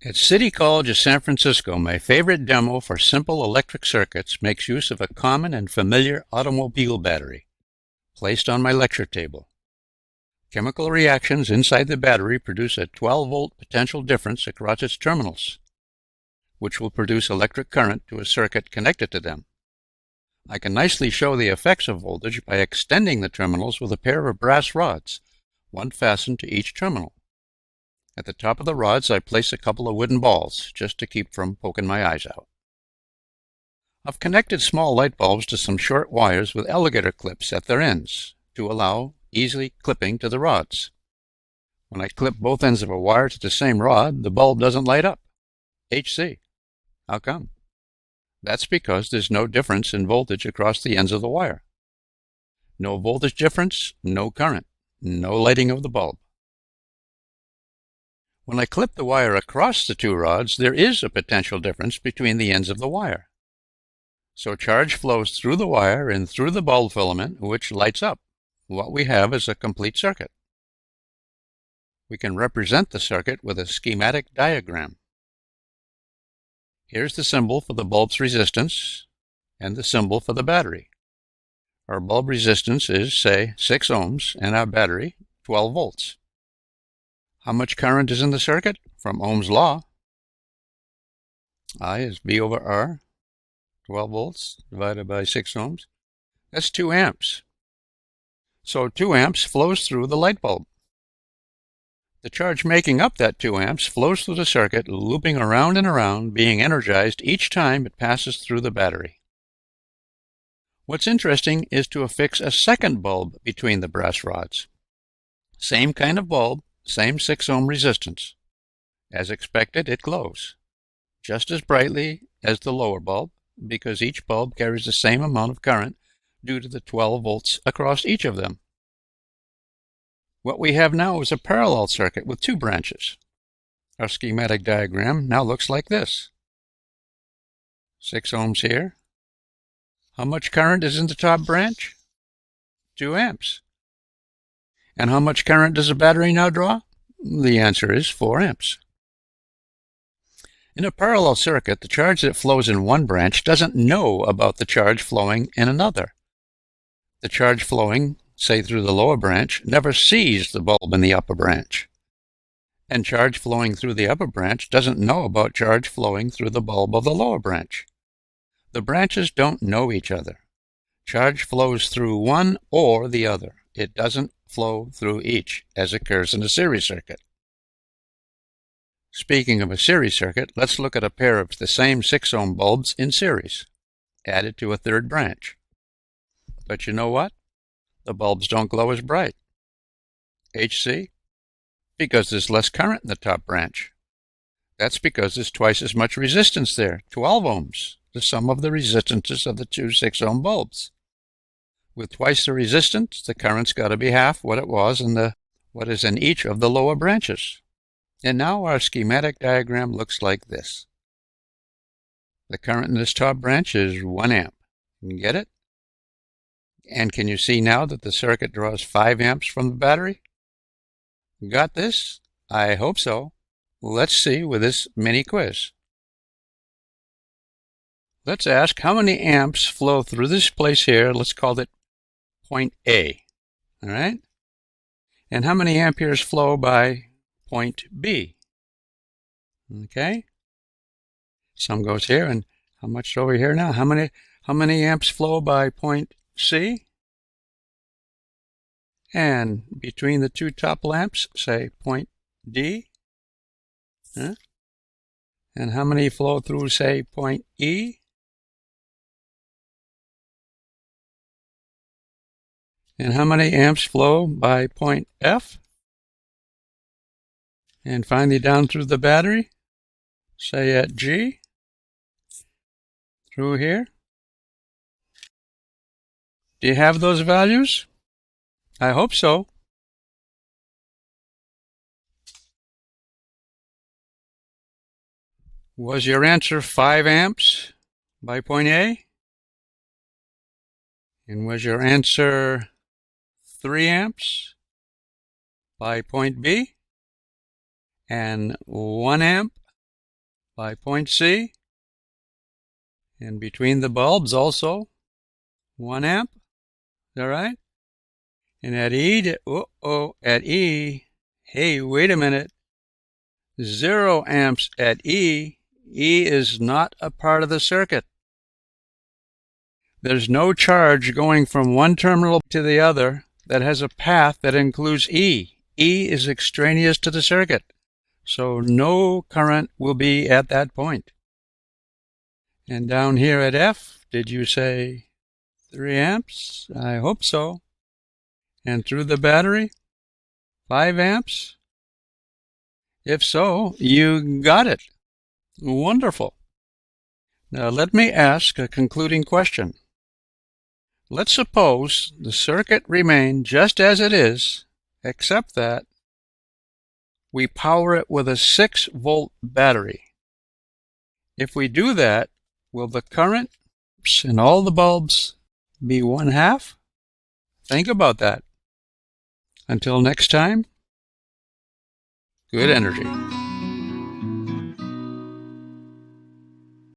At City College of San Francisco, my favorite demo for simple electric circuits makes use of a common and familiar automobile battery placed on my lecture table. Chemical reactions inside the battery produce a 12-volt potential difference across its terminals, which will produce electric current to a circuit connected to them. I can nicely show the effects of voltage by extending the terminals with a pair of brass rods, one fastened to each terminal. At the top of the rods, I place a couple of wooden balls, just to keep from poking my eyes out. I've connected small light bulbs to some short wires with alligator clips at their ends to allow easy clipping to the rods. When I clip both ends of a wire to the same rod, the bulb doesn't light up. HC. How come? That's because there's no difference in voltage across the ends of the wire. No voltage difference, no current, no lighting of the bulb. When I clip the wire across the two rods, there is a potential difference between the ends of the wire. So charge flows through the wire and through the bulb filament, which lights up. What we have is a complete circuit. We can represent the circuit with a schematic diagram. Here's the symbol for the bulb's resistance and the symbol for the battery. Our bulb resistance is, say, 6 ohms, and our battery, 12 volts. How much current is in the circuit? From Ohm's law, I is V over R, 12 volts divided by 6 ohms. That's 2 amps. So 2 amps flows through the light bulb. The charge making up that 2 amps flows through the circuit, looping around and around, being energized each time it passes through the battery. What's interesting is to affix a second bulb between the brass rods. Same kind of bulb, same 6 ohm resistance. As expected, it glows just as brightly as the lower bulb because each bulb carries the same amount of current due to the 12 volts across each of them. What we have now is a parallel circuit with 2 branches. Our schematic diagram now looks like this. 6 ohms here. How much current is in the top branch? 2 amps. And how much current does a battery now draw? The answer is 4 amps. In a parallel circuit, the charge that flows in one branch doesn't know about the charge flowing in another. The charge flowing, say through the lower branch, never sees the bulb in the upper branch. And charge flowing through the upper branch doesn't know about charge flowing through the bulb of the lower branch. The branches don't know each other. Charge flows through one or the other. It doesn't flow through each, as occurs in a series circuit. Speaking of a series circuit, let's look at a pair of the same 6 ohm bulbs in series, added to a third branch. But you know what? The bulbs don't glow as bright. HC? Because there's less current in the top branch. That's because there's twice as much resistance there, 12 ohms, the sum of the resistances of the two 6 ohm bulbs. With twice the resistance, the current's got to be half what it was in what is in each of the lower branches. And now our schematic diagram looks like this. The current in this top branch is 1 amp. You get it? And can you see now that the circuit draws 5 amps from the battery? Got this? I hope so. Let's see with this mini quiz. Let's ask how many amps flow through this place here. Let's call it point A. All right? And how many amperes flow by point B? Okay? Some goes here, and how much over here now? How many amps flow by point C? And between the two top lamps, say point D. Huh? And how many flow through, say, point E? And how many amps flow by point F? And finally down through the battery, say at G, through here. Do you have those values? I hope so. Was your answer 5 amps by point A? And was your answer 3 amps by point B? And 1 amp by point C, and between the bulbs also 1 amp. Is that right? And at E, at E, hey, wait a minute, 0 amps at E. E is not a part of the circuit. There's no charge going from one terminal to the other that has a path that includes E. E is extraneous to the circuit, so no current will be at that point. And down here at F, did you say 3 amps? I hope so. And through the battery, 5 amps? If so, you got it. Wonderful. Now let me ask a concluding question. Let's suppose the circuit remained just as it is, except that we power it with a 6-volt battery. If we do that, will the current in all the bulbs be 1/2? Think about that. Until next time, good energy.